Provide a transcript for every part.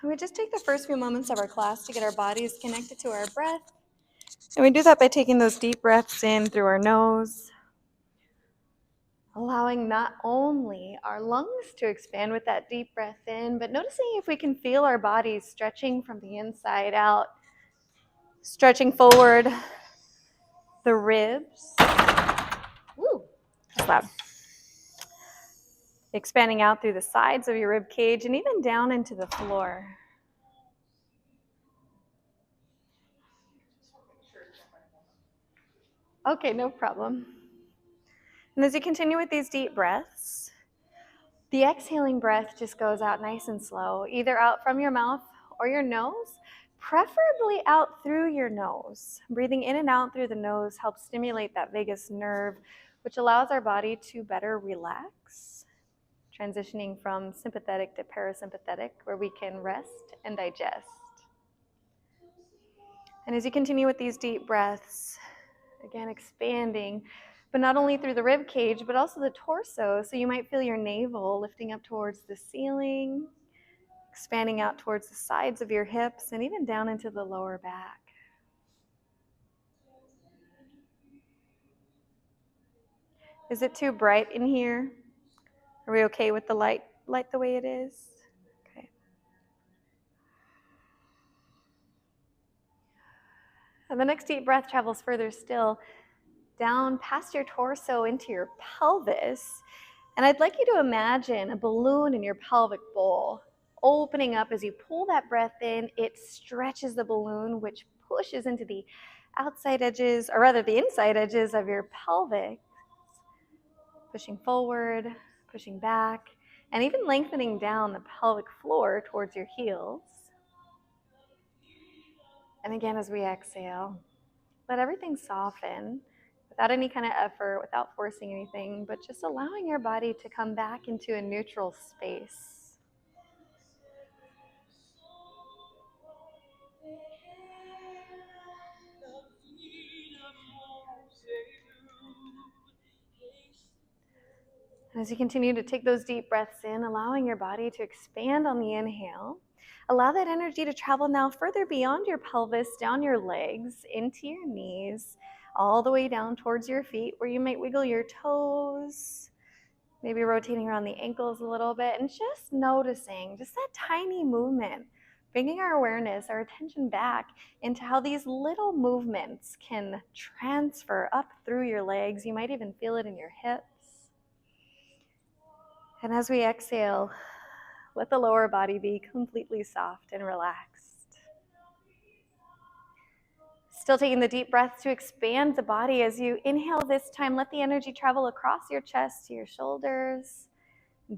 We just take the first few moments of our class to get our bodies connected to our breath. And we do that by taking those deep breaths in through our nose, allowing not only our lungs to expand with that deep breath in, but noticing if we can feel our bodies stretching from the inside out, stretching forward the ribs. Woo, that's loud. Expanding out through the sides of your rib cage and even down into the floor. Okay, no problem. And as you continue with these deep breaths, the exhaling breath just goes out nice and slow, either out from your mouth or your nose, preferably out through your nose. Breathing in and out through the nose helps stimulate that vagus nerve, which allows our body to better relax, transitioning from sympathetic to parasympathetic, where we can rest and digest. And as you continue with these deep breaths, again expanding, but not only through the rib cage, but also the torso. So you might feel your navel lifting up towards the ceiling, expanding out towards the sides of your hips, and even down into the lower back. Is it too bright in here? Are we okay with the light the way it is? Okay. And the next deep breath travels further still, down past your torso into your pelvis. And I'd like you to imagine a balloon in your pelvic bowl opening up as you pull that breath in. It stretches the balloon, which pushes into the outside edges, or rather the inside edges of your pelvic, pushing forward, pushing back, and even lengthening down the pelvic floor towards your heels. And again, as we exhale, let everything soften without any kind of effort, without forcing anything, but just allowing your body to come back into a neutral space. And as you continue to take those deep breaths in, allowing your body to expand on the inhale, allow that energy to travel now further beyond your pelvis, down your legs, into your knees, all the way down towards your feet, where you might wiggle your toes, maybe rotating around the ankles a little bit, and just noticing just that tiny movement, bringing our awareness, our attention back into how these little movements can transfer up through your legs. You might even feel it in your hips. And as we exhale, let the lower body be completely soft and relaxed. Still taking the deep breaths to expand the body. As you inhale this time, let the energy travel across your chest to your shoulders,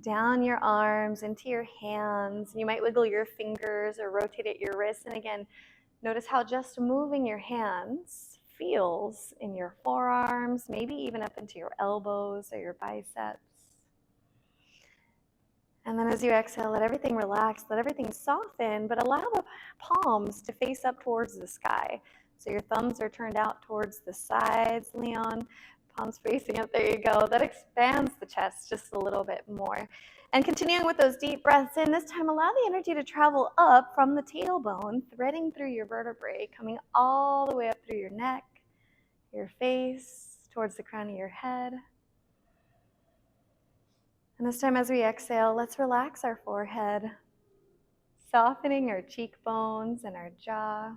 down your arms, into your hands. You might wiggle your fingers or rotate at your wrists. And again, notice how just moving your hands feels in your forearms, maybe even up into your elbows or your biceps. And then as you exhale, let everything relax, let everything soften, but allow the palms to face up towards the sky. So your thumbs are turned out towards the sides, Leon. Palms facing up, there you go. That expands the chest just a little bit more. And continuing with those deep breaths in, this time allow the energy to travel up from the tailbone, threading through your vertebrae, coming all the way up through your neck, your face, towards the crown of your head. And this time as we exhale, let's relax our forehead, softening our cheekbones and our jaw,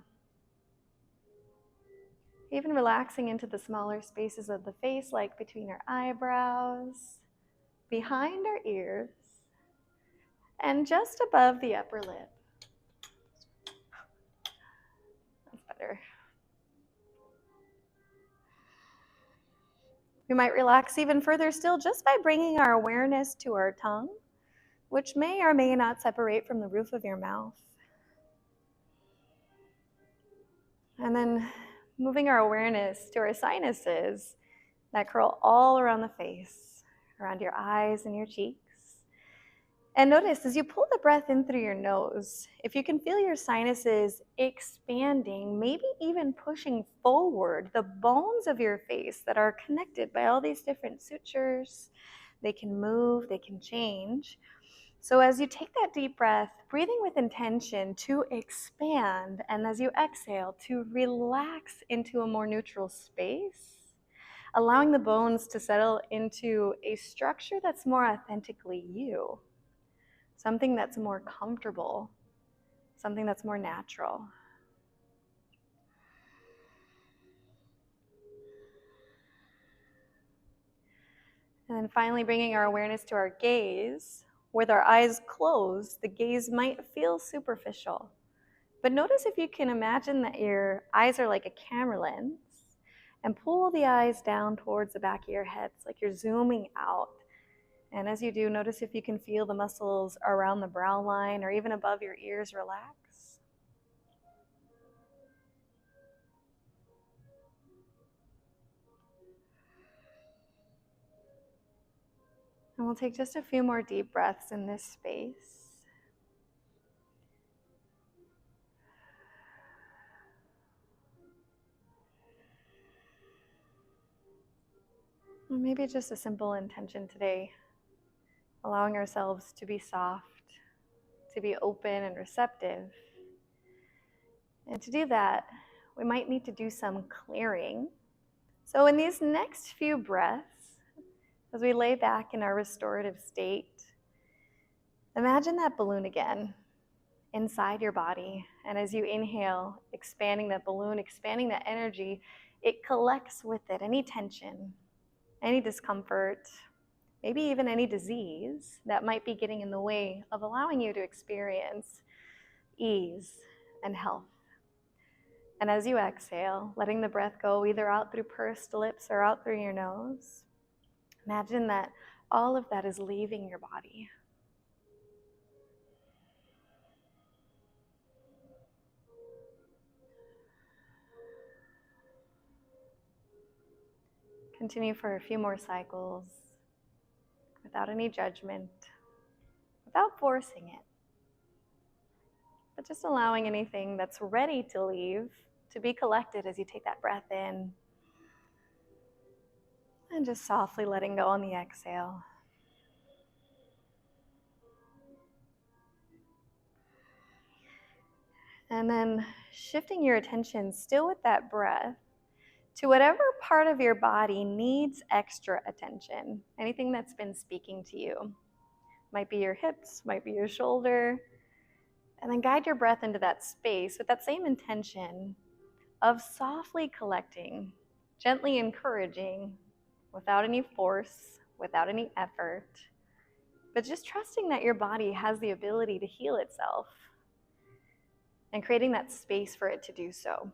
even relaxing into the smaller spaces of the face, like between our eyebrows, behind our ears, and just above the upper lip. That's better. We might relax even further still just by bringing our awareness to our tongue, which may or may not separate from the roof of your mouth. And then moving our awareness to our sinuses that curl all around the face, around your eyes and your cheeks. And notice as you pull the breath in through your nose, if you can feel your sinuses expanding, maybe even pushing forward the bones of your face that are connected by all these different sutures. They can move, they can change. So as you take that deep breath, breathing with intention to expand, and as you exhale, to relax into a more neutral space, allowing the bones to settle into a structure that's more authentically you, something that's more comfortable, something that's more natural. And then finally bringing our awareness to our gaze. With our eyes closed, the gaze might feel superficial. But notice if you can imagine that your eyes are like a camera lens and pull the eyes down towards the back of your head. It's like you're zooming out. And as you do, notice if you can feel the muscles around the brow line or even above your ears relax. And we'll take just a few more deep breaths in this space. Or maybe just a simple intention today, allowing ourselves to be soft, to be open and receptive. And to do that, we might need to do some clearing. So in these next few breaths, as we lay back in our restorative state, imagine that balloon again inside your body. And as you inhale, expanding that balloon, expanding that energy, it collects with it any tension, any discomfort, maybe even any disease that might be getting in the way of allowing you to experience ease and health. And as you exhale, letting the breath go either out through pursed lips or out through your nose, imagine that all of that is leaving your body. Continue for a few more cycles without any judgment, without forcing it, but just allowing anything that's ready to leave to be collected as you take that breath in and just softly letting go on the exhale. And then shifting your attention still with that breath to whatever part of your body needs extra attention. Anything that's been speaking to you. Might be your hips, might be your shoulder. And then guide your breath into that space with that same intention of softly collecting, gently encouraging, without any force, without any effort, but just trusting that your body has the ability to heal itself and creating that space for it to do so.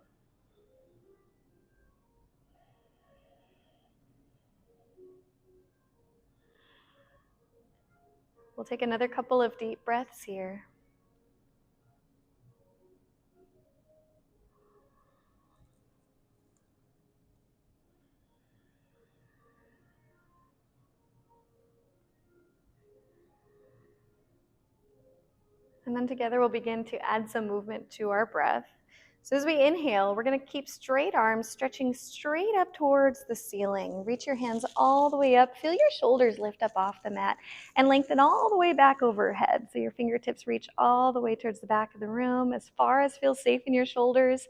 We'll take another couple of deep breaths here. And then together we'll begin to add some movement to our breath. So as we inhale, we're going to keep straight arms stretching straight up towards the ceiling. Reach your hands all the way up. Feel your shoulders lift up off the mat and lengthen all the way back overhead. So your fingertips reach all the way towards the back of the room, as far as feels safe in your shoulders.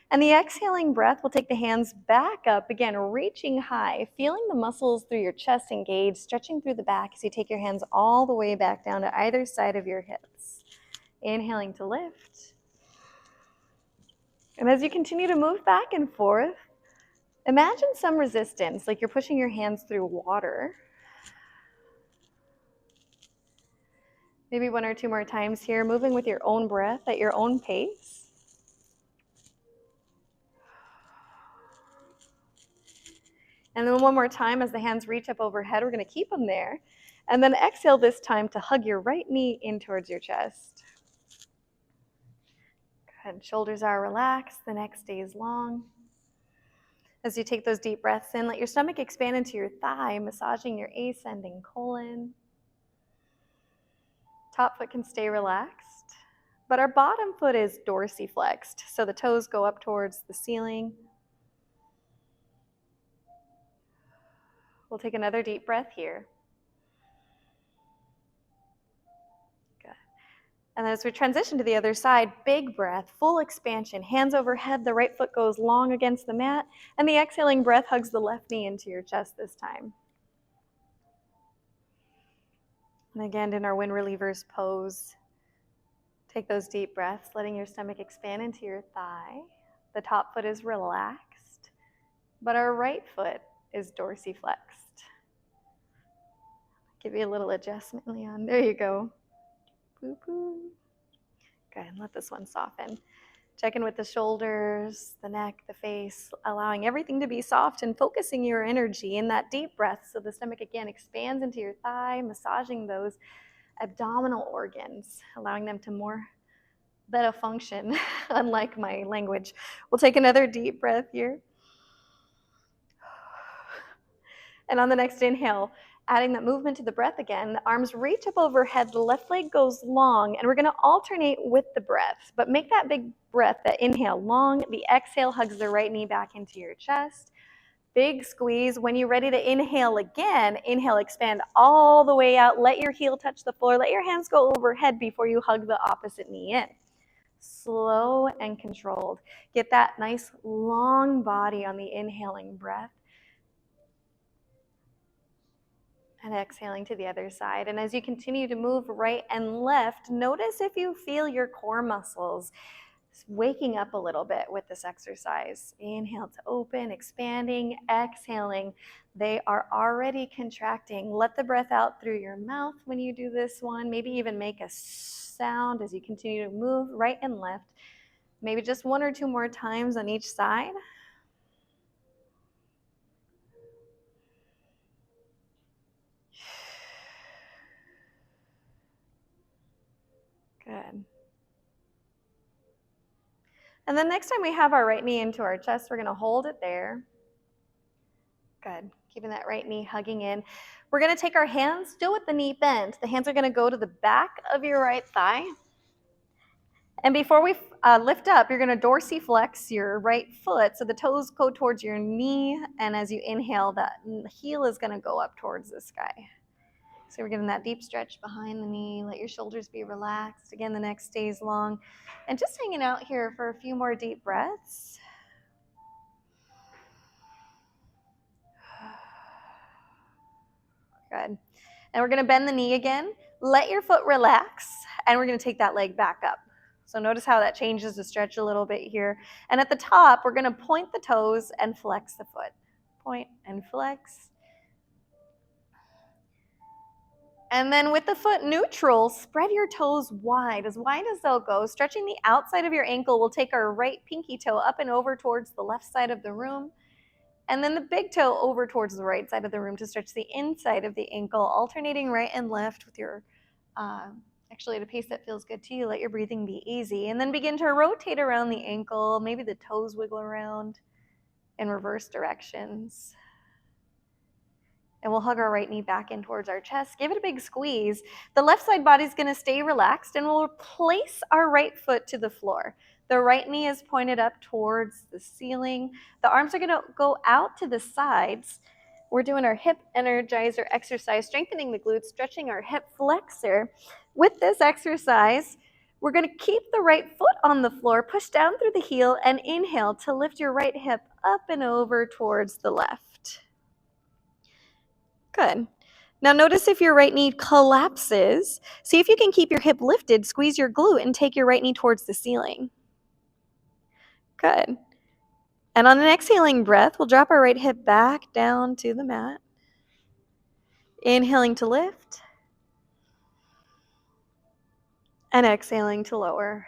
And the exhaling breath will take the hands back up, again, reaching high, feeling the muscles through your chest engage, stretching through the back as you take your hands all the way back down to either side of your hips. Inhaling to lift. And as you continue to move back and forth, imagine some resistance, like you're pushing your hands through water. Maybe one or two more times here, moving with your own breath at your own pace. And then one more time as the hands reach up overhead, we're going to keep them there. And then exhale this time to hug your right knee in towards your chest. Good. Shoulders are relaxed, the neck stays long. As you take those deep breaths in, let your stomach expand into your thigh, massaging your ascending colon. Top foot can stay relaxed, but our bottom foot is dorsiflexed, so the toes go up towards the ceiling. We'll take another deep breath here. And as we transition to the other side, big breath, full expansion, hands overhead, the right foot goes long against the mat, and the exhaling breath hugs the left knee into your chest this time. And again, in our wind relievers pose, take those deep breaths, letting your stomach expand into your thigh. The top foot is relaxed, but our right foot is dorsiflexed. Give you a little adjustment, Leon. There you go. Boo-boo. Good, and let this one soften. Check in with the shoulders, the neck, the face, allowing everything to be soft and focusing your energy in that deep breath so the stomach again expands into your thigh, massaging those abdominal organs, allowing them to better function, unlike my language. We'll take another deep breath here. And on the next inhale, adding that movement to the breath again, the arms reach up overhead, the left leg goes long, and we're gonna alternate with the breath, but make that big breath, that inhale long, the exhale hugs the right knee back into your chest. Big squeeze. When you're ready to inhale again, inhale, expand all the way out, let your heel touch the floor, let your hands go overhead before you hug the opposite knee in. Slow and controlled. Get that nice long body on the inhaling breath. And exhaling to the other side. And as you continue to move right and left, notice if you feel your core muscles waking up a little bit with this exercise. Inhale to open, expanding, exhaling. They are already contracting. Let the breath out through your mouth when you do this one. Maybe even make a sound as you continue to move right and left. Maybe just one or two more times on each side. Good. And then next time we have our right knee into our chest, we're going to hold it there. Good. Keeping that right knee hugging in. We're going to take our hands, still with the knee bent. The hands are going to go to the back of your right thigh. And before we lift up, you're going to dorsiflex your right foot. So the toes go towards your knee. And as you inhale, that heel is going to go up towards the sky. So we're getting that deep stretch behind the knee. Let your shoulders be relaxed. Again, the neck stays long. And just hanging out here for a few more deep breaths. Good. And we're going to bend the knee again. Let your foot relax. And we're going to take that leg back up. So notice how that changes the stretch a little bit here. And at the top, we're going to point the toes and flex the foot. Point and flex. And then with the foot neutral, spread your toes wide as they'll go. Stretching the outside of your ankle, we'll take our right pinky toe up and over towards the left side of the room. And then the big toe over towards the right side of the room to stretch the inside of the ankle, alternating right and left with your, actually at a pace that feels good to you. Let your breathing be easy. And then begin to rotate around the ankle. Maybe the toes wiggle around in reverse directions. And we'll hug our right knee back in towards our chest. Give it a big squeeze. The left side body's going to stay relaxed, and we'll place our right foot to the floor. The right knee is pointed up towards the ceiling. The arms are going to go out to the sides. We're doing our hip energizer exercise, strengthening the glutes, stretching our hip flexor. With this exercise, we're going to keep the right foot on the floor, push down through the heel, and inhale to lift your right hip up and over towards the left. Good. Now notice if your right knee collapses. See if you can keep your hip lifted, squeeze your glute, and take your right knee towards the ceiling. Good. And on an exhaling breath, we'll drop our right hip back down to the mat. Inhaling to lift. And exhaling to lower.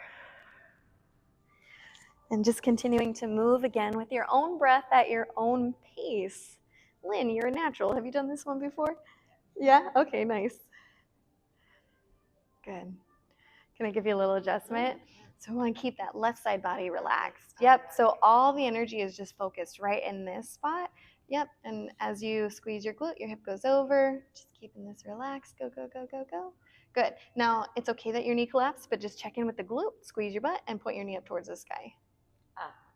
And just continuing to move again with your own breath at your own pace. Lynn, you're a natural. Have you done this one before? Yeah? Okay, nice. Good. Can I give you a little adjustment? So we want to keep that left side body relaxed. Yep, so all the energy is just focused right in this spot. Yep, and as you squeeze your glute, your hip goes over. Just keeping this relaxed. Go, go, go, go, go. Good. Now, it's okay that your knee collapsed, but just check in with the glute, squeeze your butt, and point your knee up towards the sky.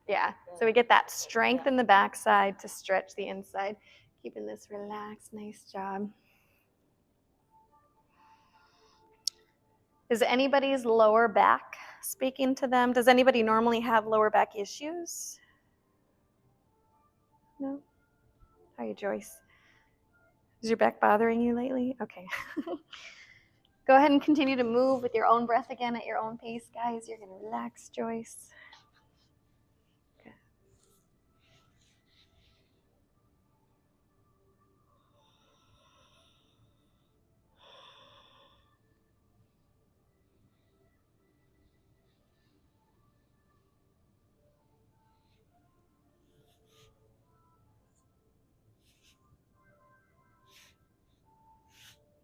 Yeah, so we get that strength in the backside to stretch the inside. Keeping this relaxed. Nice job. Is anybody's lower back speaking to them? Does anybody normally have lower back issues? No? How are you, Joyce? Is your back bothering you lately? Okay. Go ahead and continue to move with your own breath again at your own pace, guys. You're going to relax, Joyce. Okay.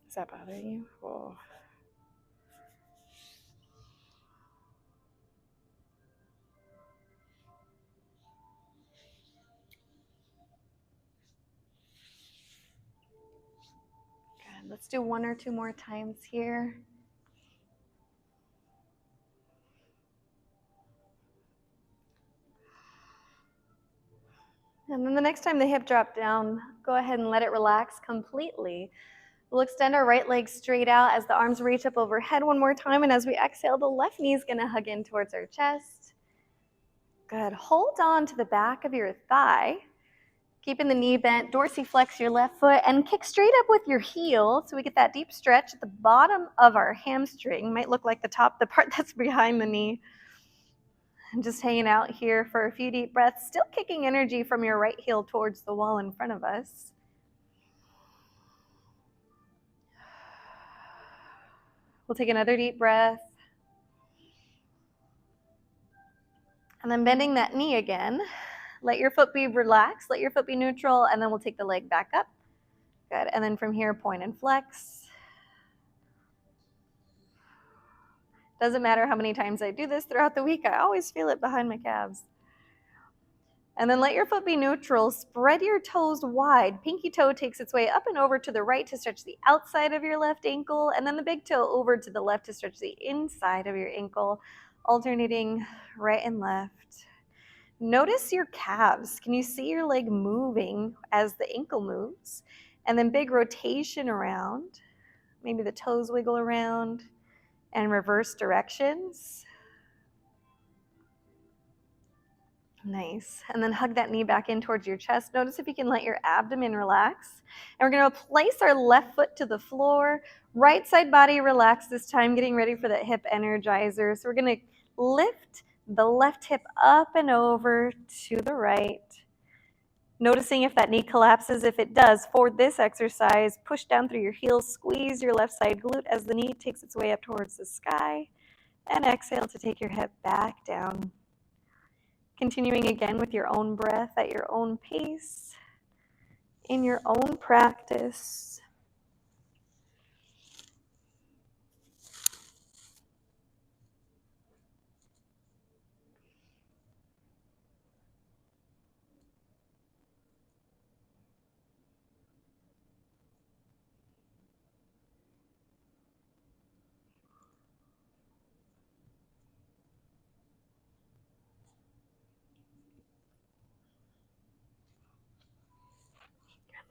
Does that bother you? Oh. Good. Let's do one or two more times here. And then the next time the hip drop down, go ahead and let it relax completely. We'll extend our right leg straight out as the arms reach up overhead one more time. And as we exhale, the left knee is going to hug in towards our chest. Good. Hold on to the back of your thigh. Keeping the knee bent, dorsiflex your left foot and kick straight up with your heel so we get that deep stretch at the bottom of our hamstring. Might look like the part that's behind the knee. And just hanging out here for a few deep breaths, still kicking energy from your right heel towards the wall in front of us. We'll take another deep breath. And then bending that knee again. Let your foot be relaxed, let your foot be neutral, and then we'll take the leg back up. Good. And then from here, point and flex. Doesn't matter how many times I do this throughout the week, I always feel it behind my calves. And then let your foot be neutral. Spread your toes wide. Pinky toe takes its way up and over to the right to stretch the outside of your left ankle, and then the big toe over to the left to stretch the inside of your ankle, alternating right and left. Notice your calves. Can you see your leg moving as the ankle moves? And then big rotation around. Maybe the toes wiggle around and reverse directions. Nice. And then hug that knee back in towards your chest. Notice if you can let your abdomen relax. And we're going to place our left foot to the floor. Right side body relax this time, getting ready for that hip energizer. So we're going to lift the left hip up and over to the right. Noticing if that knee collapses. If it does, for this exercise, push down through your heels, squeeze your left side glute as the knee takes its way up towards the sky. And exhale to take your hip back down. Continuing again with your own breath at your own pace, in your own practice.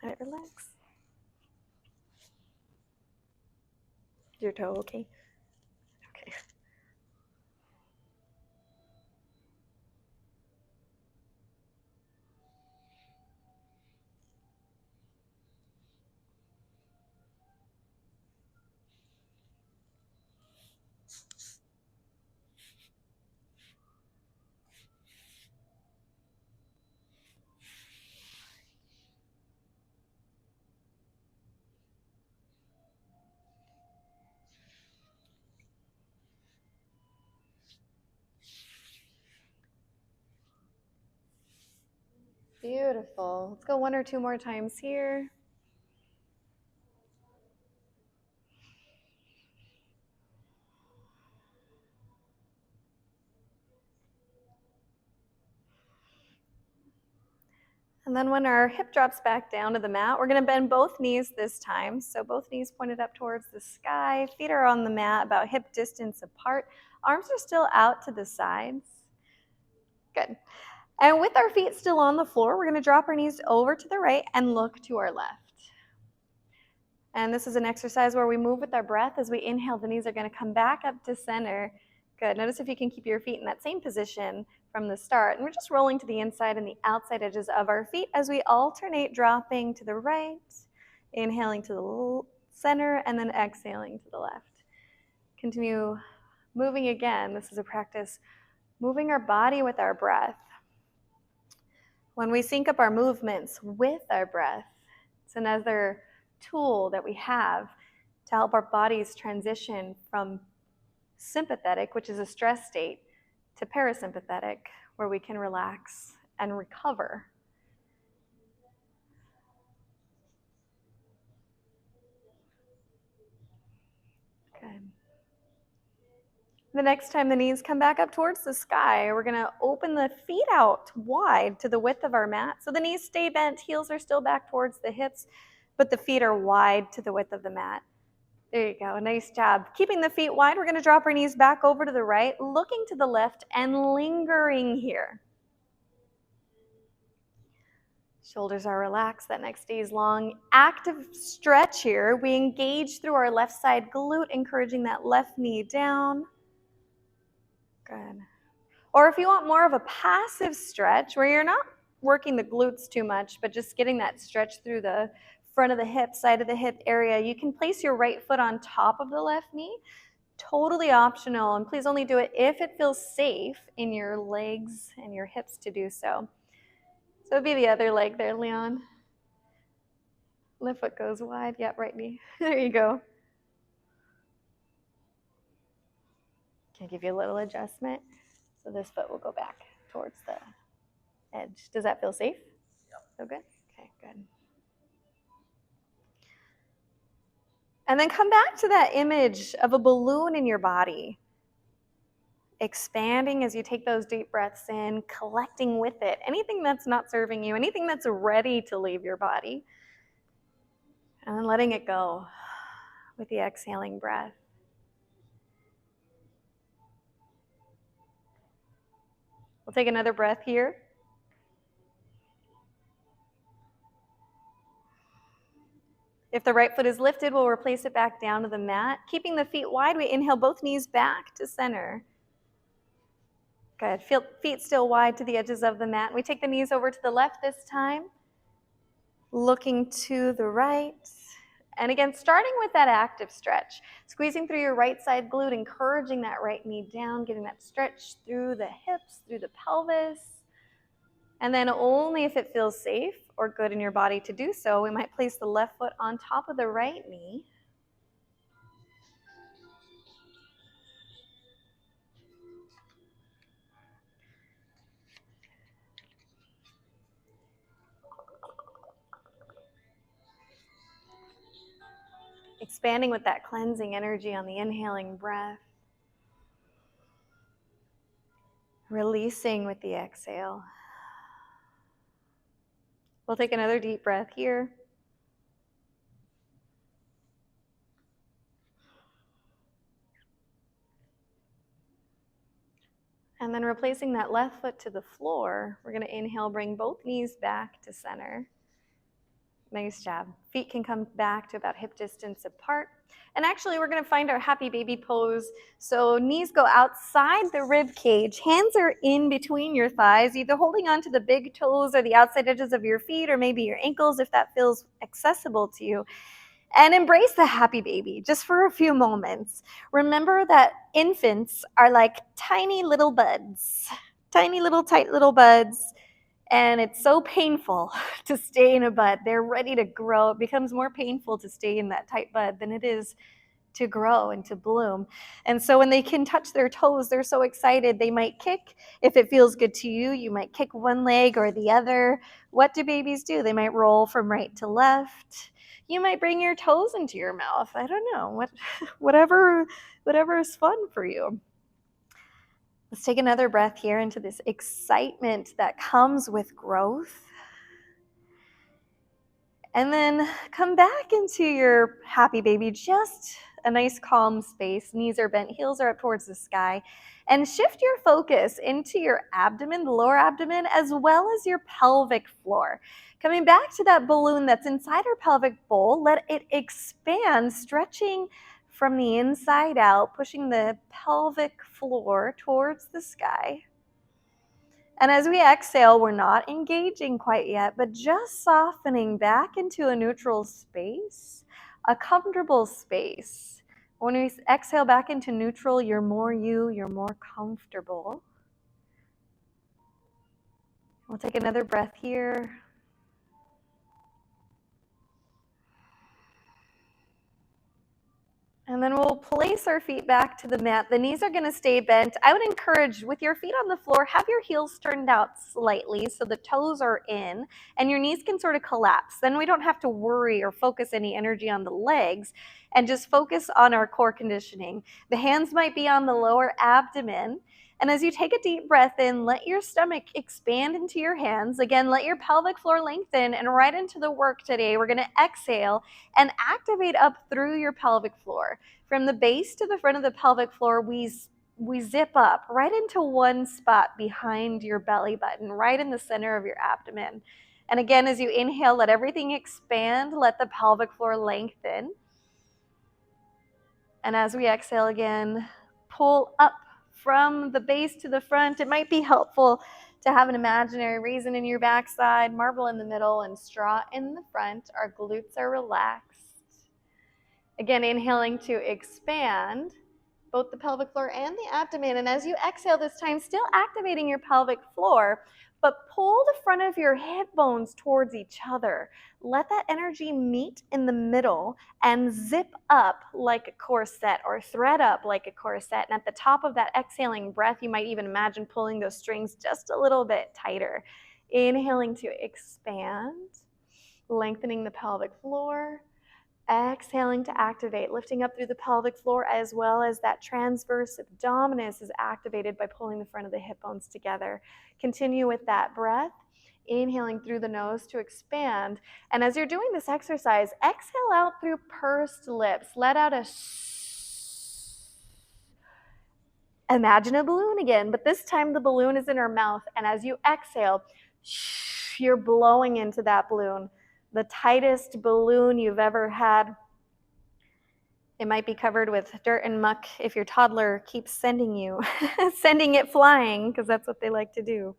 Let it relax. Is your toe okay? Okay. Beautiful. Let's go one or two more times here. And then when our hip drops back down to the mat, we're going to bend both knees this time. So both knees pointed up towards the sky. Feet are on the mat about hip distance apart. Arms are still out to the sides. Good. And with our feet still on the floor, we're going to drop our knees over to the right and look to our left. And this is an exercise where we move with our breath. As we inhale, the knees are going to come back up to center. Good. Notice if you can keep your feet in that same position from the start. And we're just rolling to the inside and the outside edges of our feet as we alternate dropping to the right, inhaling to the center, and then exhaling to the left. Continue moving again. This is a practice moving our body with our breath. When we sync up our movements with our breath, it's another tool that we have to help our bodies transition from sympathetic, which is a stress state, to parasympathetic, where we can relax and recover. Good. The next time the knees come back up towards the sky, we're going to open the feet out wide to the width of our mat. So the knees stay bent, heels are still back towards the hips, but the feet are wide to the width of the mat. There you go. Nice job. Keeping the feet wide, we're going to drop our knees back over to the right, looking to the left, and lingering here. Shoulders are relaxed. That next gaze long. Active stretch here. We engage through our left side glute, encouraging that left knee down. Good. Or if you want more of a passive stretch where you're not working the glutes too much, but just getting that stretch through the front of the hip, side of the hip area, you can place your right foot on top of the left knee. Totally optional, and please only do it if it feels safe in your legs and your hips to do so. So it'd be the other leg there, Leon. Left foot goes wide. Yep, right knee. There you go. Can I give you a little adjustment? So this foot will go back towards the edge. Does that feel safe? Yep. So good? Okay, good. And then come back to that image of a balloon in your body, expanding as you take those deep breaths in, collecting with it anything that's not serving you, anything that's ready to leave your body, and then letting it go with the exhaling breath. We'll take another breath here. If the right foot is lifted, we'll replace it back down to the mat. Keeping the feet wide, we inhale both knees back to center. Good. Feet still wide to the edges of the mat. We take the knees over to the left this time, looking to the right. And again, starting with that active stretch, squeezing through your right side glute, encouraging that right knee down, getting that stretch through the hips, through the pelvis. And then only if it feels safe or good in your body to do so, we might place the left foot on top of the right knee. Expanding with that cleansing energy on the inhaling breath. Releasing with the exhale. We'll take another deep breath here. And then replacing that left foot to the floor, we're going to inhale, bring both knees back to center. Nice job. Feet can come back to about hip distance apart. And actually, we're going to find our happy baby pose. So knees go outside the rib cage. Hands are in between your thighs, either holding onto the big toes or the outside edges of your feet, or maybe your ankles if that feels accessible to you. And embrace the happy baby just for a few moments. Remember that infants are like tiny little buds, tiny little tight little buds. And it's so painful to stay in a bud. They're ready to grow. It becomes more painful to stay in that tight bud than it is to grow and to bloom. And so when they can touch their toes, they're so excited. They might kick. If it feels good to you, you might kick one leg or the other. What do babies do? They might roll from right to left. You might bring your toes into your mouth. I don't know. Whatever is fun for you. Let's take another breath here into this excitement that comes with growth. And then come back into your happy baby, just a nice calm space. Knees are bent, heels are up towards the sky. And shift your focus into your abdomen, the lower abdomen, as well as your pelvic floor. Coming back to that balloon that's inside our pelvic bowl, let it expand, stretching from the inside out, pushing the pelvic floor towards the sky. And as we exhale, we're not engaging quite yet, but just softening back into a neutral space, a comfortable space. When we exhale back into neutral, you're more you, you're more comfortable. We'll take another breath here. And then we'll place our feet back to the mat. The knees are going to stay bent. I would encourage, with your feet on the floor, have your heels turned out slightly so the toes are in and your knees can sort of collapse. Then we don't have to worry or focus any energy on the legs and just focus on our core conditioning. The hands might be on the lower abdomen. And as you take a deep breath in, let your stomach expand into your hands. Again, let your pelvic floor lengthen, and right into the work today, we're going to exhale and activate up through your pelvic floor. From the base to the front of the pelvic floor, we zip up right into one spot behind your belly button, right in the center of your abdomen. And again, as you inhale, let everything expand, let the pelvic floor lengthen. And as we exhale again, pull up from the base to the front. It might be helpful to have an imaginary raisin in your backside, marble in the middle, and straw in the front. Our glutes are relaxed. Again, inhaling to expand both the pelvic floor and the abdomen. And as you exhale this time, still activating your pelvic floor, but pull the front of your hip bones towards each other. Let that energy meet in the middle and zip up like a corset, or thread up like a corset. And at the top of that exhaling breath, you might even imagine pulling those strings just a little bit tighter. Inhaling to expand, lengthening the pelvic floor. Exhaling to activate, lifting up through the pelvic floor, as well as that transverse abdominis is activated by pulling the front of the hip bones together. Continue with that breath, inhaling through the nose to expand. And as you're doing this exercise, exhale out through pursed lips. Let out a imagine a balloon again, but this time the balloon is in our mouth. And as you exhale, you're blowing into that balloon. The tightest balloon you've ever had. It might be covered with dirt and muck if your toddler keeps sending it flying, because that's what they like to do.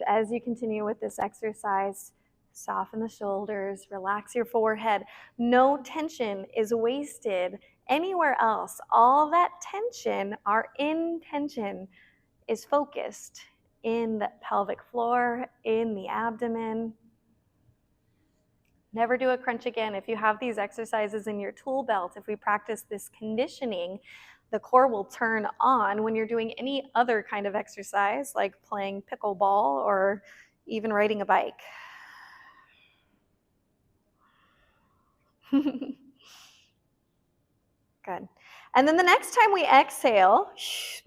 As you continue with this exercise, soften the shoulders, relax your forehead. No tension is wasted anywhere else. All that tension, our intention, is focused in the pelvic floor, in the abdomen. Never do a crunch again. If you have these exercises in your tool belt, if we practice this conditioning, the core will turn on when you're doing any other kind of exercise, like playing pickleball or even riding a bike. Good. And then the next time we exhale,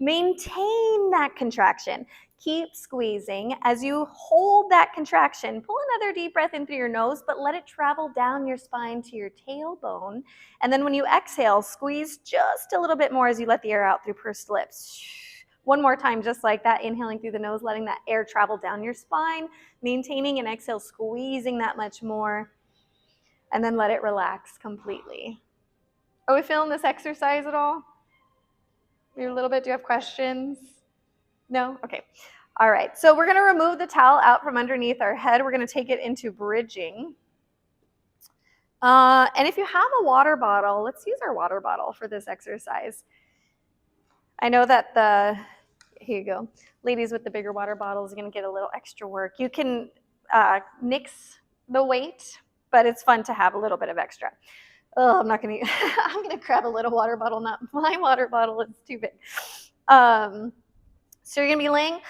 maintain that contraction. Keep squeezing. As you hold that contraction, pull another deep breath in through your nose, but let it travel down your spine to your tailbone. And then when you exhale, squeeze just a little bit more as you let the air out through pursed lips. One more time, just like that, inhaling through the nose, letting that air travel down your spine, maintaining, and exhale, squeezing that much more. And then let it relax completely. Are we feeling this exercise at all? You're a little bit, do you have questions? No? Okay. All right. So we're going to remove the towel out from underneath our head. We're going to take it into bridging. And if you have a water bottle, let's use our water bottle for this exercise. I know that here you go. Ladies with the bigger water bottles are going to get a little extra work. You can nix the weight, but it's fun to have a little bit of extra. Oh, I'm going to grab a little water bottle, not my water bottle, it's too big. So you're going to be laying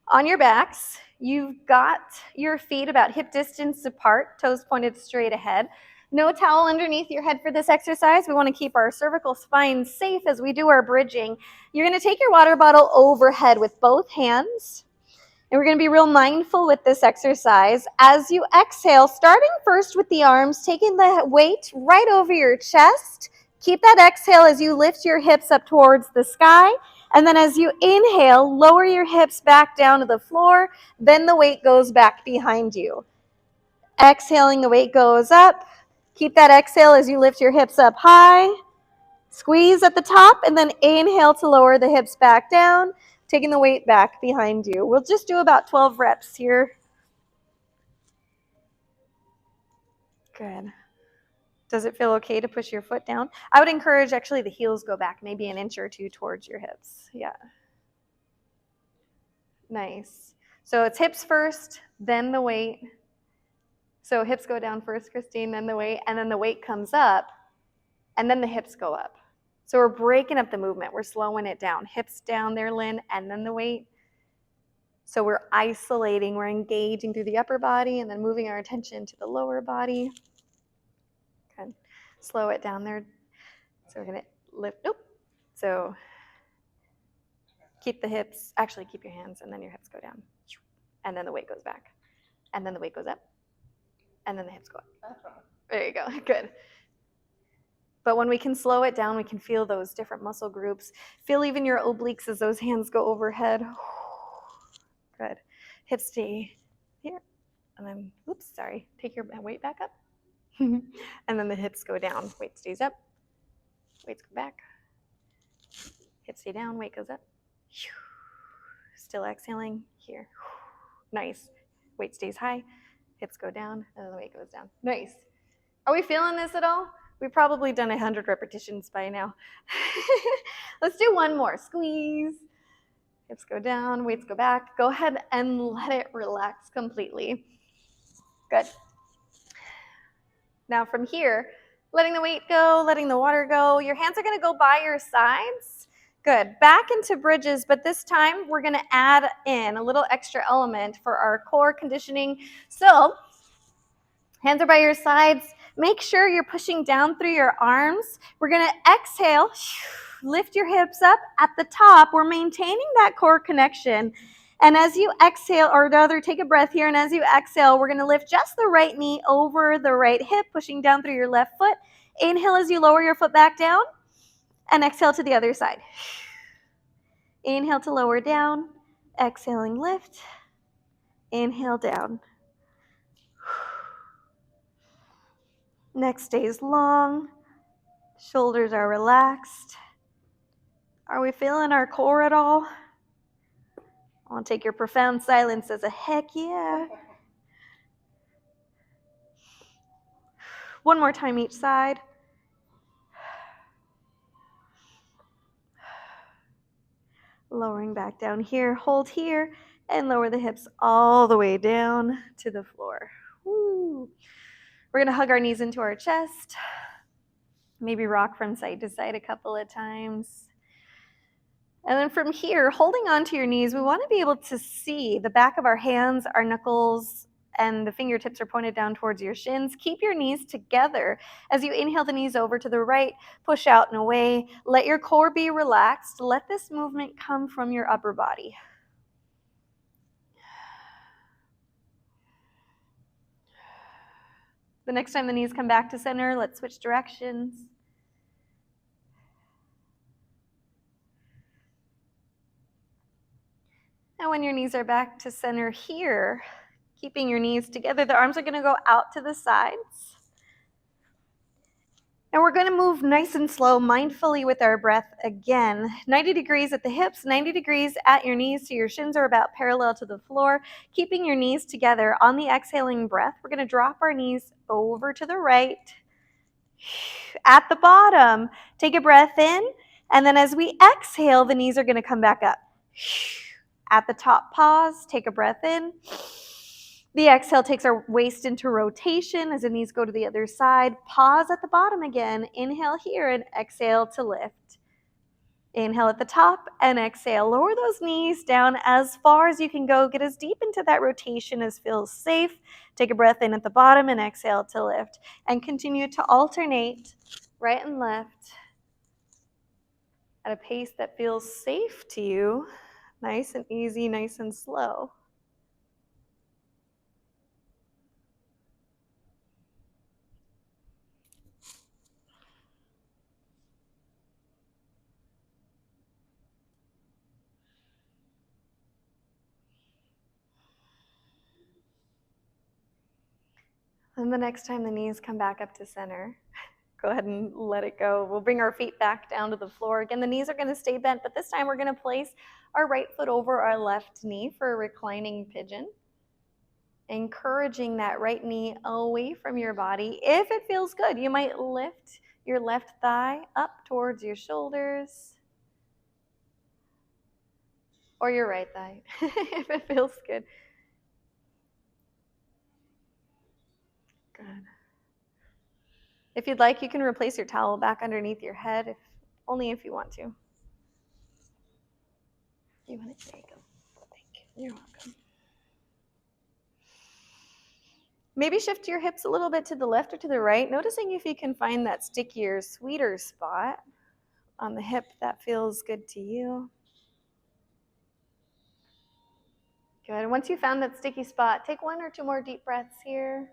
on your backs. You've got your feet about hip distance apart, toes pointed straight ahead. No towel underneath your head for this exercise. We want to keep our cervical spine safe as we do our bridging. You're going to take your water bottle overhead with both hands, And we're going to be real mindful with this exercise. As you exhale, starting first with the arms, taking the weight right over your chest. Keep that exhale as you lift your hips up towards the sky. And then as you inhale, lower your hips back down to the floor. Then the weight goes back behind you. Exhaling, the weight goes up. Keep that exhale as you lift your hips up high. Squeeze at the top, and then inhale to lower the hips back down, taking the weight back behind you. We'll just do about 12 reps here. Good. Does it feel okay to push your foot down? I would encourage actually the heels go back maybe an inch or two towards your hips. Yeah. Nice. So it's hips first, then the weight. So hips go down first, Christine, then the weight, and then the weight comes up, and then the hips go up. So we're breaking up the movement. We're slowing it down. Hips down there, Lynn, and then the weight. So we're isolating, we're engaging through the upper body and then moving our attention to the lower body. Good. Slow it down there. So we're going to lift. Nope. So keep the hips, actually keep your hands, and then your hips go down. And then the weight goes back. And then the weight goes up. And then the hips go up. There you go. Good. But when we can slow it down, we can feel those different muscle groups. Feel even your obliques as those hands go overhead. Good. Hips stay here. And then, oops, sorry. Take your weight back up. And then the hips go down. Weight stays up. Weights go back. Hips stay down. Weight goes up. Still exhaling here. Nice. Weight stays high. Hips go down. And then the weight goes down. Nice. Are we feeling this at all? We've probably done 100 repetitions by now. Let's do one more. Squeeze. Hips go down. Weights go back. Go ahead and let it relax completely. Good. Now from here, letting the weight go, letting the water go. Your hands are going to go by your sides. Good. Back into bridges, but this time we're going to add in a little extra element for our core conditioning. So hands are by your sides. Make sure you're pushing down through your arms. We're going to exhale. Lift your hips up. At the top, we're maintaining that core connection. And as you exhale, or rather take a breath here, and as you exhale, we're going to lift just the right knee over the right hip, pushing down through your left foot. Inhale as you lower your foot back down, and exhale to the other side. Inhale to lower down, exhaling lift, inhale down. Neck stays long, shoulders are relaxed. Are we feeling our core at all? I want to take your profound silence as a heck yeah. One more time each side. Lowering back down here, hold here, and lower the hips all the way down to the floor. Woo. We're going to hug our knees into our chest. Maybe rock from side to side a couple of times. And then from here, holding onto your knees, we want to be able to see the back of our hands, our knuckles, and the fingertips are pointed down towards your shins. Keep your knees together. As you inhale the knees over to the right, push out and away. Let your core be relaxed. Let this movement come from your upper body. The next time the knees come back to center, let's switch directions. And when your knees are back to center here, keeping your knees together, the arms are going to go out to the sides. And we're going to move nice and slow, mindfully with our breath again. 90 degrees at the hips, 90 degrees at your knees, so your shins are about parallel to the floor. Keeping your knees together on the exhaling breath, we're going to drop our knees over to the right. At the bottom, take a breath in, and then as we exhale, the knees are going to come back up. At the top, pause, take a breath in. The exhale takes our waist into rotation as the knees go to the other side. Pause at the bottom again. Inhale here and exhale to lift. Inhale at the top and exhale. Lower those knees down as far as you can go. Get as deep into that rotation as feels safe. Take a breath in at the bottom and exhale to lift. And continue to alternate right and left at a pace that feels safe to you. Nice and easy, nice and slow. And the next time the knees come back up to center, go ahead and let it go. We'll bring our feet back down to the floor. Again, the knees are going to stay bent, but this time we're going to place our right foot over our left knee for a reclining pigeon. Encouraging that right knee away from your body. If it feels good, you might lift your left thigh up towards your shoulders or your right thigh if it feels good. Good. If you'd like, you can replace your towel back underneath your head, only if you want to. You want it? There you go. Thank you. You're welcome. Maybe shift your hips a little bit to the left or to the right, noticing if you can find that stickier, sweeter spot on the hip that feels good to you. Good. Once you found that sticky spot, take 1 or 2 more deep breaths here.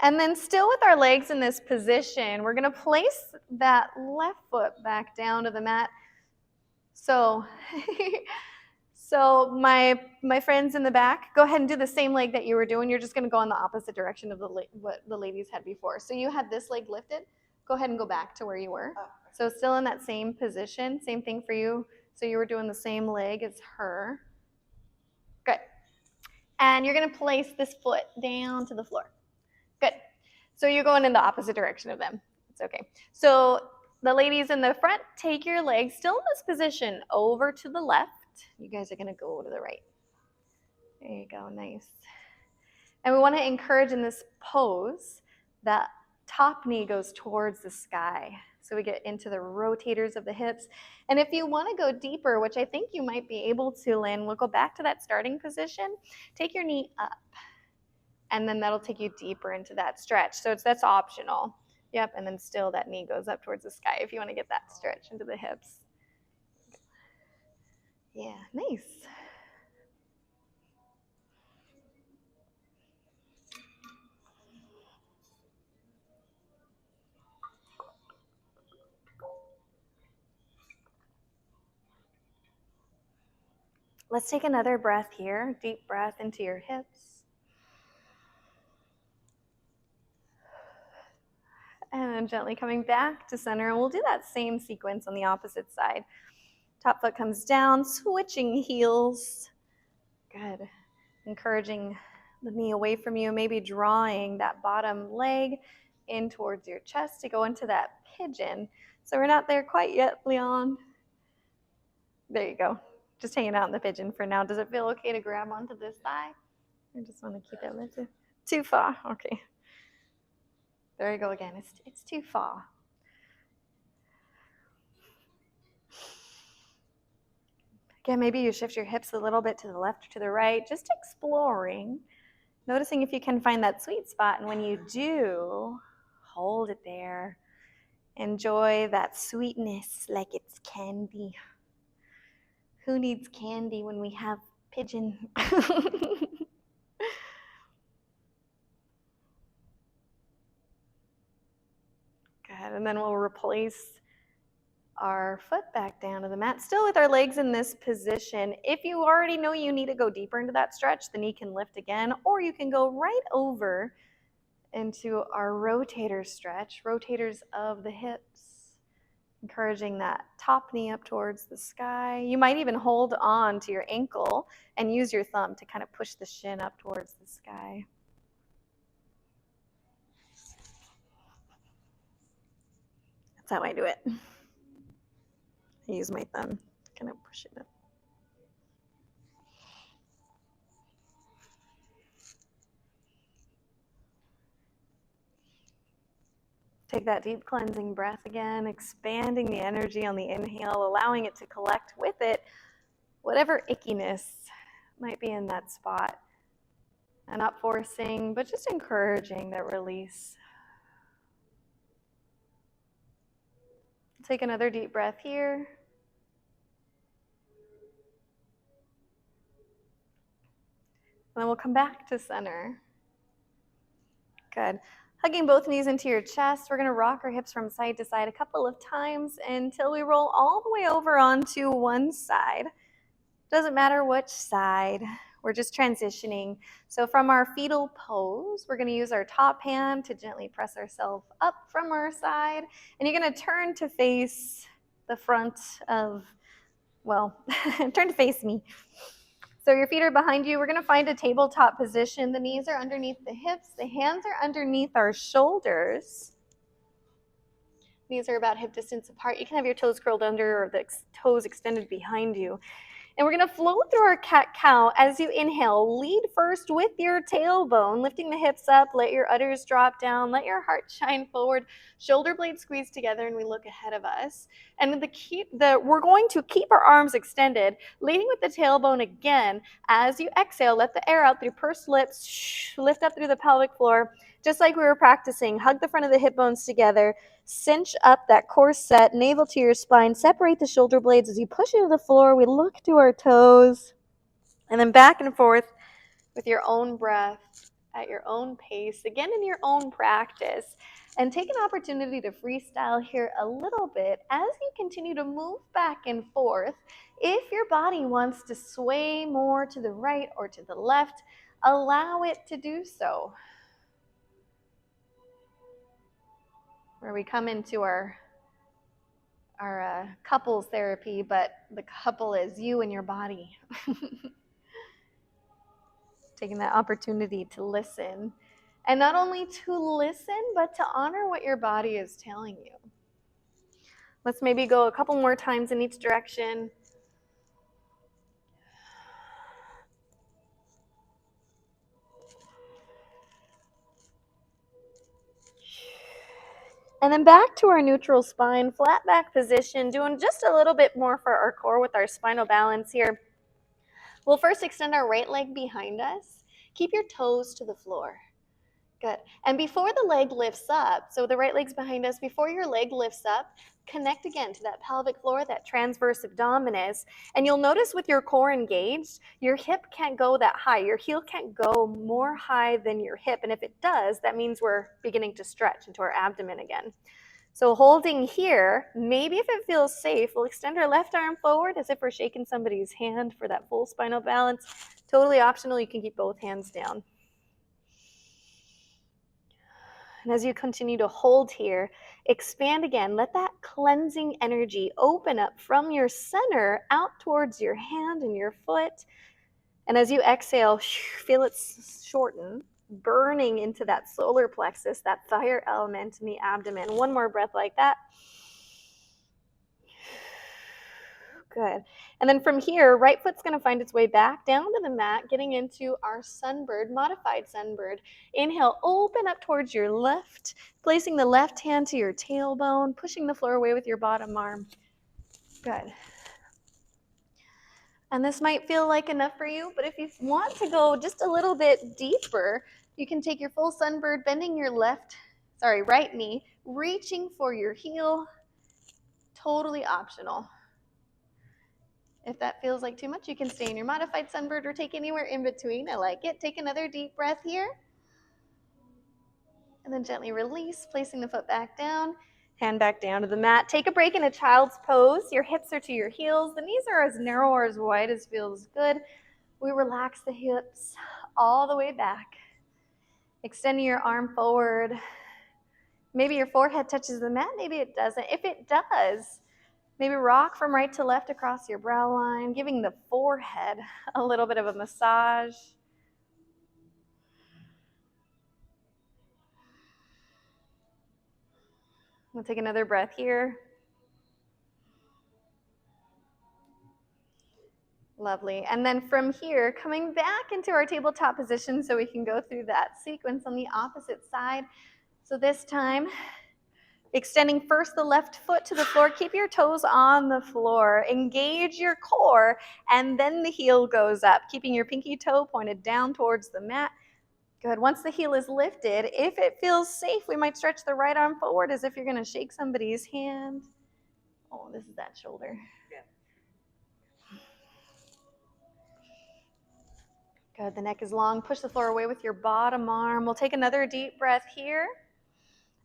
And then still with our legs in this position, we're going to place that left foot back down to the mat. So my friends in the back, go ahead and do the same leg that you were doing. You're just going to go in the opposite direction of what the ladies had before. So you had this leg lifted. Go ahead and go back to where you were. So still in that same position. Same thing for you. So you were doing the same leg as her. Good. And you're going to place this foot down to the floor. Good. So you're going in the opposite direction of them. It's okay. So the ladies in the front, take your legs still in this position over to the left. You guys are going to go to the right. There you go. Nice. And we want to encourage in this pose that top knee goes towards the sky. So we get into the rotators of the hips. And if you want to go deeper, which I think you might be able to, Lynn, we'll go back to that starting position. Take your knee up. And then that'll take you deeper into that stretch. So that's optional. Yep, and then still that knee goes up towards the sky if you want to get that stretch into the hips. Yeah, nice. Let's take another breath here. Deep breath into your hips. And then gently coming back to center. And we'll do that same sequence on the opposite side. Top foot comes down, switching heels. Good. Encouraging the knee away from you, maybe drawing that bottom leg in towards your chest to go into that pigeon. So we're not there quite yet, Leon. There you go. Just hanging out in the pigeon for now. Does it feel okay to grab onto this thigh? I just want to keep it lifted. Too far. Okay. There you go again. It's too far. Again, maybe you shift your hips a little bit to the left or to the right, just exploring, noticing if you can find that sweet spot. And when you do, hold it there. Enjoy that sweetness like it's candy. Who needs candy when we have pigeon? Good, and then we'll replace our foot back down to the mat, still with our legs in this position. If you already know you need to go deeper into that stretch, the knee can lift again, or you can go right over into our rotator stretch, rotators of the hips, encouraging that top knee up towards the sky. You might even hold on to your ankle and use your thumb to kind of push the shin up towards the sky. That's how I do it. I use my thumb, kind of push it up. Take that deep cleansing breath again, expanding the energy on the inhale, allowing it to collect with it whatever ickiness might be in that spot. And not forcing, but just encouraging that release. Take another deep breath here. And then we'll come back to center. Good. Hugging both knees into your chest. We're going to rock our hips from side to side a couple of times until we roll all the way over onto one side. Doesn't matter which side. We're just transitioning. So from our fetal pose, we're going to use our top hand to gently press ourselves up from our side. And you're going to turn to face the front of, well, turn to face me. So your feet are behind you. We're going to find a tabletop position. The knees are underneath the hips. The hands are underneath our shoulders. These are about hip distance apart. You can have your toes curled under or the toes extended behind you. And we're going to flow through our cat-cow. As you inhale, lead first with your tailbone, lifting the hips up, let your udders drop down, let your heart shine forward, shoulder blades squeeze together, and we look ahead of us. And we're going to keep our arms extended, leading with the tailbone again. As you exhale, let the air out through pursed lips, lift up through the pelvic floor, just like we were practicing. Hug the front of the hip bones together. Cinch up that core set, navel to your spine. Separate the shoulder blades as you push into the floor. We look to our toes. And then back and forth with your own breath at your own pace, again in your own practice. And take an opportunity to freestyle here a little bit as you continue to move back and forth. If your body wants to sway more to the right or to the left, allow it to do so. Where we come into our couples therapy, but the couple is you and your body. Taking that opportunity to listen. And not only to listen, but to honor what your body is telling you. Let's maybe go a couple more times in each direction. And then back to our neutral spine, flat back position, doing just a little bit more for our core with our spinal balance here. We'll first extend our right leg behind us. Keep your toes to the floor. Good. And before the leg lifts up, so the right leg's behind us, before your leg lifts up, connect again to that pelvic floor, that transverse abdominis. And you'll notice with your core engaged, your hip can't go that high. Your heel can't go more high than your hip. And if it does, that means we're beginning to stretch into our abdomen again. So holding here, maybe if it feels safe, we'll extend our left arm forward as if we're shaking somebody's hand for that full spinal balance. Totally optional. You can keep both hands down. And as you continue to hold here, expand again. Let that cleansing energy open up from your center out towards your hand and your foot. And as you exhale, feel it shorten, burning into that solar plexus, that fire element in the abdomen. One more breath like that. Good. And then from here, right foot's going to find its way back down to the mat, getting into our sunbird, modified sunbird. Inhale, open up towards your left, placing the left hand to your tailbone, pushing the floor away with your bottom arm. Good. And this might feel like enough for you, but if you want to go just a little bit deeper, you can take your full sunbird, bending your right knee, reaching for your heel. Totally optional. If that feels like too much, you can stay in your modified sunbird or take anywhere in between. I like it. Take another deep breath here. And then gently release, placing the foot back down, hand back down to the mat. Take a break in a child's pose. Your hips are to your heels. The knees are as narrow or as wide as feels good. We relax the hips all the way back. Extending your arm forward. Maybe your forehead touches the mat. Maybe it doesn't. If it does, maybe rock from right to left across your brow line, giving the forehead a little bit of a massage. We'll take another breath here. Lovely. And then from here, coming back into our tabletop position so we can go through that sequence on the opposite side. So this time, extending first the left foot to the floor. Keep your toes on the floor. Engage your core, and then the heel goes up, keeping your pinky toe pointed down towards the mat. Good. Once the heel is lifted, if it feels safe, we might stretch the right arm forward as if you're going to shake somebody's hand. Oh, this is that shoulder. Good. The neck is long. Push the floor away with your bottom arm. We'll take another deep breath here.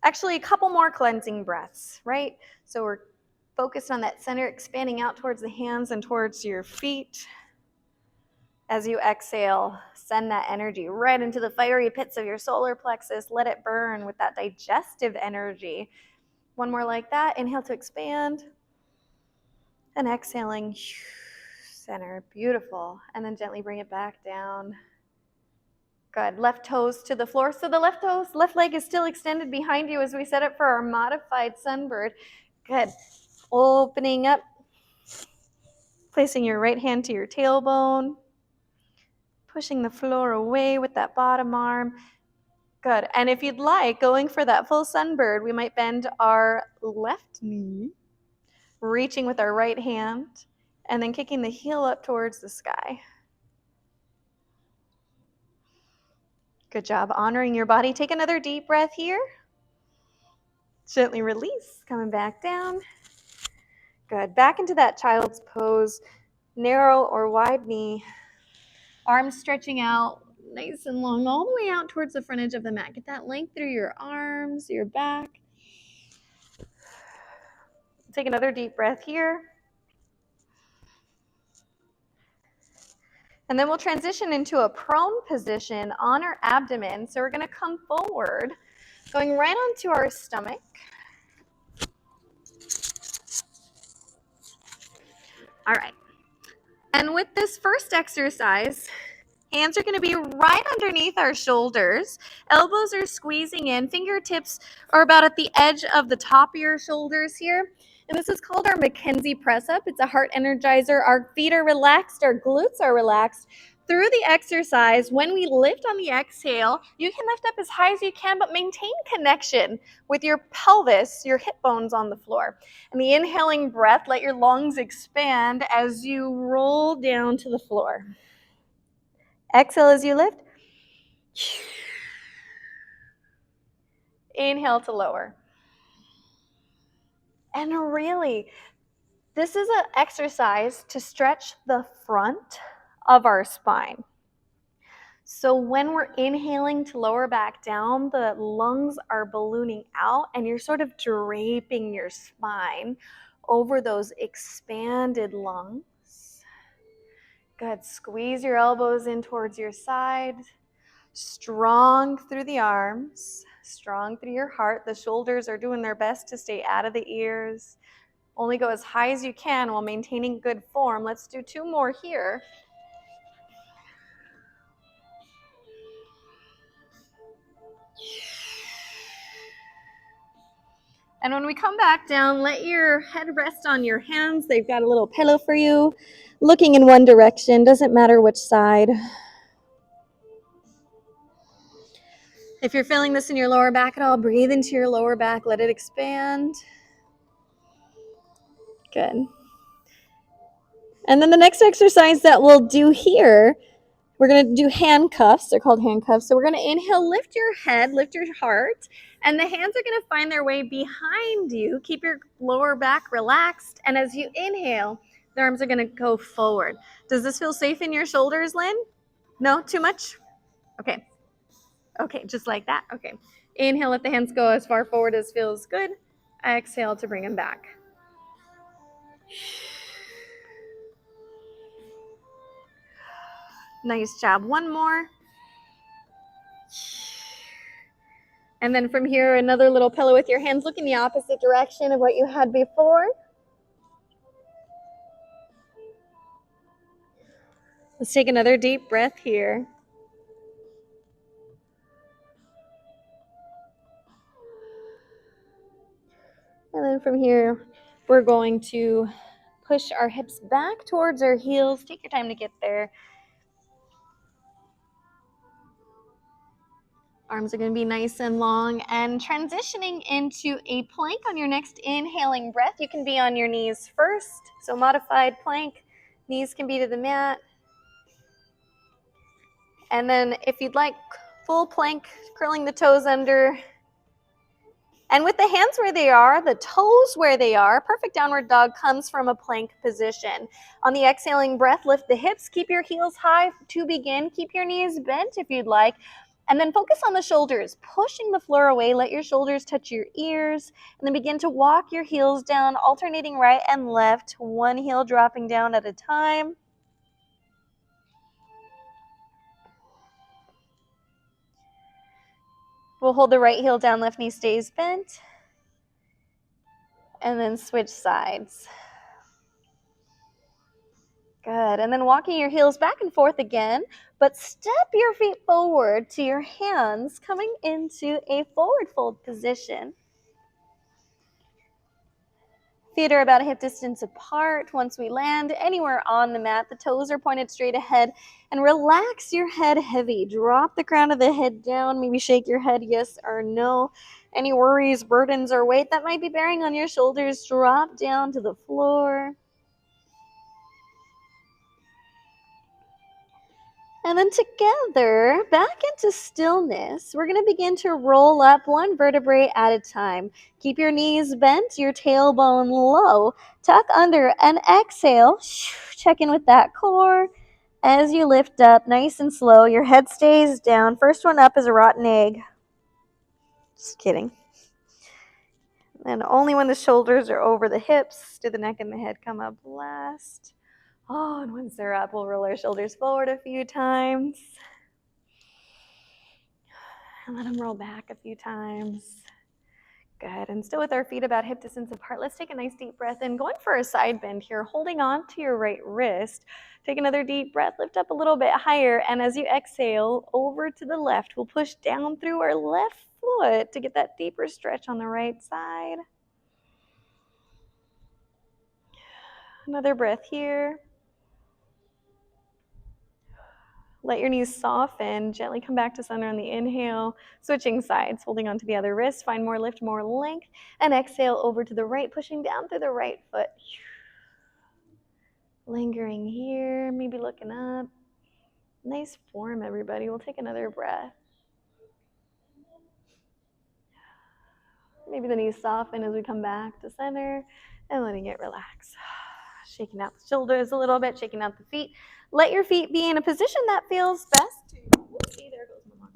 Actually, a couple more cleansing breaths, right? So we're focused on that center, expanding out towards the hands and towards your feet. As you exhale, send that energy right into the fiery pits of your solar plexus. Let it burn with that digestive energy. One more like that. Inhale to expand. And exhaling, center. Beautiful. And then gently bring it back down. Good. Left toes to the floor. So the left leg is still extended behind you as we set up for our modified sunbird. Good. Opening up. Placing your right hand to your tailbone. Pushing the floor away with that bottom arm. Good. And if you'd like, going for that full sunbird, we might bend our left knee, reaching with our right hand, and then kicking the heel up towards the sky. Good job honoring your body. Take another deep breath here. Gently release, coming back down. Good. Back into that child's pose. Narrow or wide knee. Arms stretching out nice and long, all the way out towards the front edge of the mat. Get that length through your arms, your back. Take another deep breath here. And then we'll transition into a prone position on our abdomen. So we're going to come forward, going right onto our stomach. All right. And with this first exercise, hands are going to be right underneath our shoulders. Elbows are squeezing in. Fingertips are about at the edge of the top of your shoulders here. And this is called our Mackenzie press up. It's a heart energizer. Our feet are relaxed. Our glutes are relaxed. Through the exercise, when we lift on the exhale, you can lift up as high as you can, but maintain connection with your pelvis, your hip bones on the floor. And the inhaling breath, let your lungs expand as you roll down to the floor. Exhale as you lift. Inhale to lower. And really, this is an exercise to stretch the front of our spine. So when we're inhaling to lower back down, the lungs are ballooning out and you're sort of draping your spine over those expanded lungs. Good. Squeeze your elbows in towards your side. Strong through the arms, strong through your heart. The shoulders are doing their best to stay out of the ears. Only go as high as you can while maintaining good form. Let's do 2 more here. And when we come back down, let your head rest on your hands. They've got a little pillow for you. Looking in one direction, doesn't matter which side. If you're feeling this in your lower back at all, breathe into your lower back. Let it expand. Good. And then the next exercise that we'll do here, we're going to do handcuffs. They're called handcuffs. So we're going to inhale, lift your head, lift your heart, and the hands are going to find their way behind you. Keep your lower back relaxed. And as you inhale, the arms are going to go forward. Does this feel safe in your shoulders, Lynn? No? Too much? Okay. Okay, just like that. Okay. Inhale, let the hands go as far forward as feels good. Exhale to bring them back. Nice job. One more. And then from here, another little pillow with your hands looking the opposite direction of what you had before. Let's take another deep breath here. And then from here, we're going to push our hips back towards our heels. Take your time to get there. Arms are going to be nice and long. And transitioning into a plank on your next inhaling breath. You can be on your knees first. So modified plank. Knees can be to the mat. And then if you'd like, full plank, curling the toes under. And with the hands where they are, the toes where they are, perfect downward dog comes from a plank position. On the exhaling breath, lift the hips, keep your heels high to begin. Keep your knees bent if you'd like. And then focus on the shoulders, pushing the floor away. Let your shoulders touch your ears. And then begin to walk your heels down, alternating right and left, one heel dropping down at a time. We'll hold the right heel down, left knee stays bent. And then switch sides. Good. And then walking your heels back and forth again, but step your feet forward to your hands, coming into a forward fold position. Feet are about a hip distance apart. Once we land anywhere on the mat, the toes are pointed straight ahead, and relax your head heavy. Drop the crown of the head down. Maybe shake your head yes or no. Any worries, burdens, or weight that might be bearing on your shoulders, drop down to the floor. And then together, back into stillness, we're going to begin to roll up one vertebrae at a time. Keep your knees bent, your tailbone low. Tuck under and exhale. Check in with that core. As you lift up, nice and slow, your head stays down. First one up is a rotten egg. Just kidding. And only when the shoulders are over the hips do the neck and the head come up last. Oh, and once they're up, we'll roll our shoulders forward a few times. And let them roll back a few times. Good. And still with our feet about hip distance apart, let's take a nice deep breath in. Going for a side bend here, holding on to your right wrist. Take another deep breath, lift up a little bit higher. And as you exhale, over to the left, we'll push down through our left foot to get that deeper stretch on the right side. Another breath here. Let your knees soften, gently come back to center on the inhale, switching sides, holding onto the other wrist, find more lift, more length, and exhale over to the right, pushing down through the right foot. Lingering here, maybe looking up. Nice form, everybody. We'll take another breath. Maybe the knees soften as we come back to center and letting it relax. Shaking out the shoulders a little bit, shaking out the feet. Let your feet be in a position that feels best to you. Whoopsie, there goes my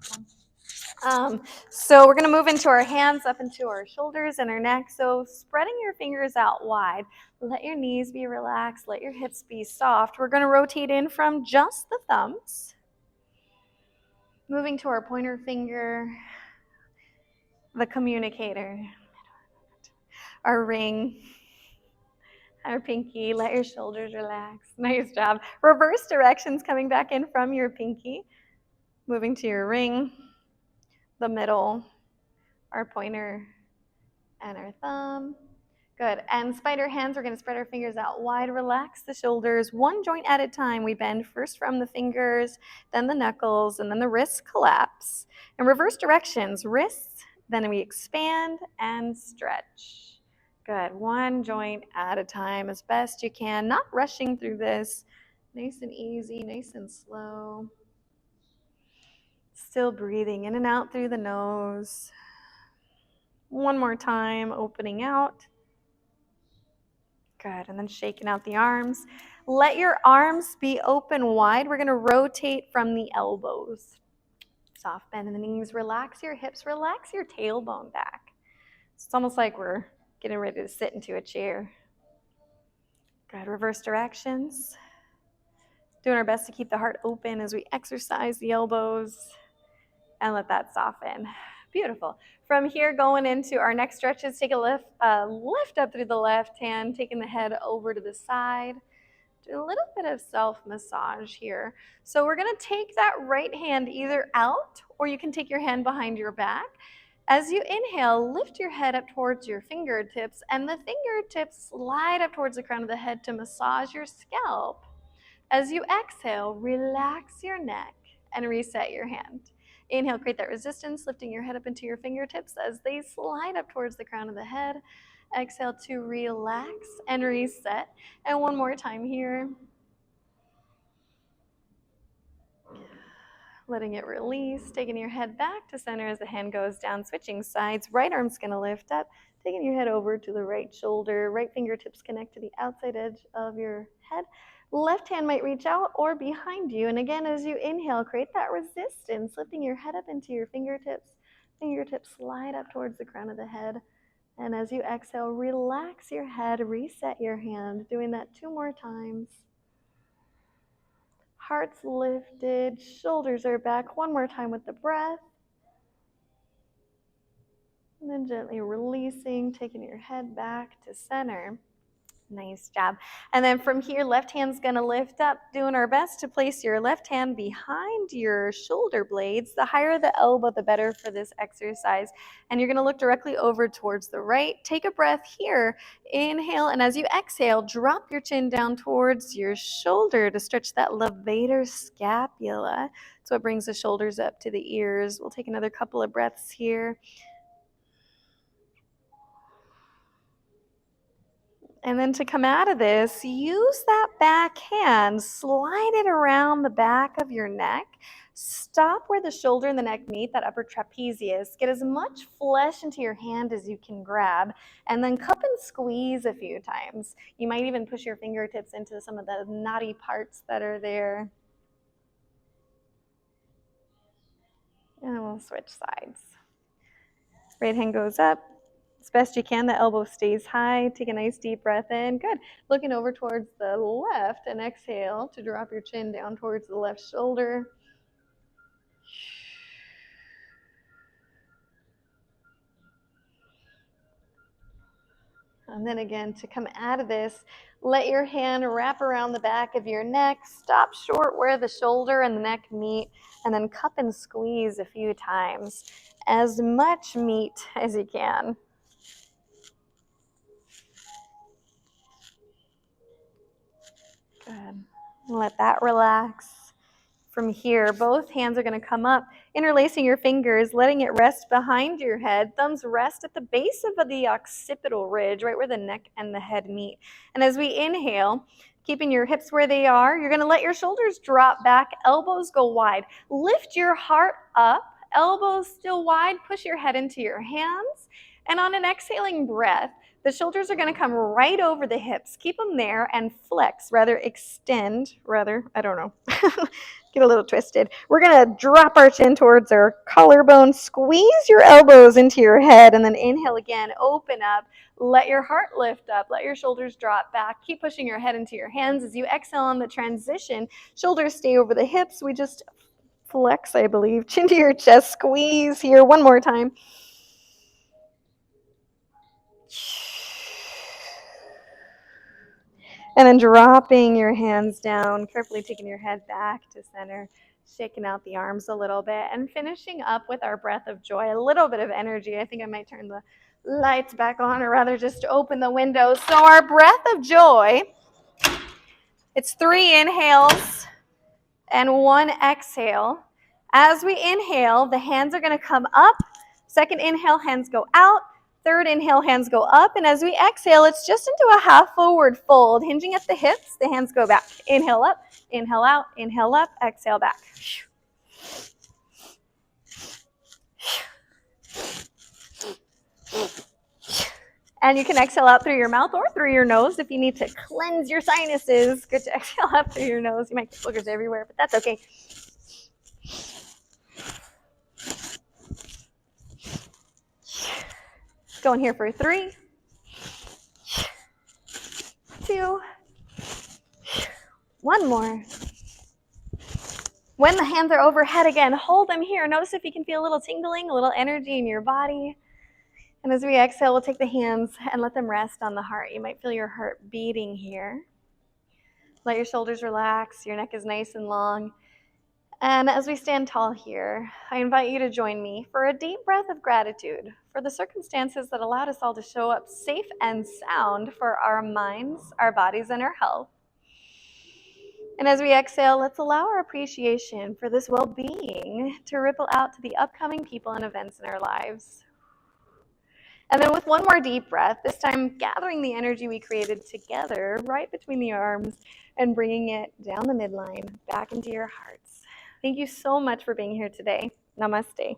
microphone. So we're going to move into our hands, up into our shoulders and our neck. So spreading your fingers out wide. Let your knees be relaxed. Let your hips be soft. We're going to rotate in from just the thumbs. Moving to our pointer finger, the communicator, our ring, our pinky. Let your shoulders relax. Nice job. Reverse directions coming back in from your pinky. Moving to your ring, the middle, our pointer, and our thumb. Good. And spider hands, we're going to spread our fingers out wide. Relax the shoulders, one joint at a time. We bend first from the fingers, then the knuckles, and then the wrists collapse. And reverse directions, wrists, then we expand and stretch. Good. One joint at a time as best you can, not rushing through this. Nice and easy, nice and slow. Still breathing in and out through the nose. One more time, opening out. Good, and then shaking out the arms. Let your arms be open wide. We're gonna rotate from the elbows. Soft bend in the knees, relax your hips, relax your tailbone back. It's almost like we're getting ready to sit into a chair. Good, reverse directions. Doing our best to keep the heart open as we exercise the elbows and let that soften. Beautiful. From here, going into our next stretches, take a lift up through the left hand, taking the head over to the side. Do a little bit of self-massage here. So we're going to take that right hand either out, or you can take your hand behind your back. As you inhale, lift your head up towards your fingertips, and the fingertips slide up towards the crown of the head to massage your scalp. As you exhale, relax your neck and reset your hand. Inhale, create that resistance, lifting your head up into your fingertips as they slide up towards the crown of the head. Exhale to relax and reset. And one more time here. Letting it release, taking your head back to center as the hand goes down, switching sides. Right arm's gonna lift up, taking your head over to the right shoulder. Right fingertips connect to the outside edge of your head. Left hand might reach out or behind you. And again, as you inhale, create that resistance, lifting your head up into your fingertips. Fingertips slide up towards the crown of the head. And as you exhale, relax your head, reset your hand. Doing that 2 more times. Heart's lifted, shoulders are back. One more time with the breath. And then gently releasing, taking your head back to center. Nice job. And then from here, left hand's going to lift up, doing our best to place your left hand behind your shoulder blades. The higher the elbow, the better for this exercise. And you're going to look directly over towards the right. Take a breath here. Inhale, and as you exhale, drop your chin down towards your shoulder to stretch that levator scapula. So it brings the shoulders up to the ears. We'll take another couple of breaths here. And then to come out of this, use that back hand, slide it around the back of your neck. Stop where the shoulder and the neck meet, that upper trapezius. Get as much flesh into your hand as you can grab, and then cup and squeeze a few times. You might even push your fingertips into some of the knotty parts that are there. And we'll switch sides. Right hand goes up. As best you can, the elbow stays high. Take a nice deep breath in. Good. Looking over towards the left and exhale to drop your chin down towards the left shoulder. And then again, to come out of this, let your hand wrap around the back of your neck. Stop short where the shoulder and the neck meet, and then cup and squeeze a few times. As much meat as you can. Good. Let that relax. From here, both hands are going to come up, interlacing your fingers, letting it rest behind your head. Thumbs rest at the base of the occipital ridge, right where the neck and the head meet. And as we inhale, keeping your hips where they are, you're going to let your shoulders drop back, elbows go wide. Lift your heart up, elbows still wide, push your head into your hands. And on an exhaling breath, the shoulders are going to come right over the hips. Keep them there and flex, extend, I don't know. Get a little twisted. We're going to drop our chin towards our collarbone. Squeeze your elbows into your head, and then inhale again. Open up. Let your heart lift up. Let your shoulders drop back. Keep pushing your head into your hands. As you exhale on the transition, shoulders stay over the hips. We just flex, I believe. Chin to your chest. Squeeze here. One more time. And then dropping your hands down, carefully taking your head back to center, shaking out the arms a little bit, and finishing up with our breath of joy, a little bit of energy. I think I might turn the lights back on, or rather just open the windows. So our breath of joy, it's 3 inhales and 1 exhale. As we inhale, the hands are going to come up. Second inhale, hands go out. Third inhale, hands go up. And as we exhale, it's just into a half forward fold. Hinging at the hips, the hands go back. Inhale up, inhale out, inhale up, exhale back. And you can exhale out through your mouth or through your nose if you need to cleanse your sinuses. Good to exhale out through your nose. You might get boogers everywhere, but that's okay. Going here for 3, 2, 1 more. When the hands are overhead again, hold them here. Notice if you can feel a little tingling, a little energy in your body. And as we exhale, we'll take the hands and let them rest on the heart. You might feel your heart beating here. Let your shoulders relax. Your neck is nice and long. And as we stand tall here, I invite you to join me for a deep breath of gratitude for the circumstances that allowed us all to show up safe and sound for our minds, our bodies, and our health. And as we exhale, let's allow our appreciation for this well-being to ripple out to the upcoming people and events in our lives. And then with one more deep breath, this time gathering the energy we created together right between the arms and bringing it down the midline, back into your hearts. Thank you so much for being here today. Namaste.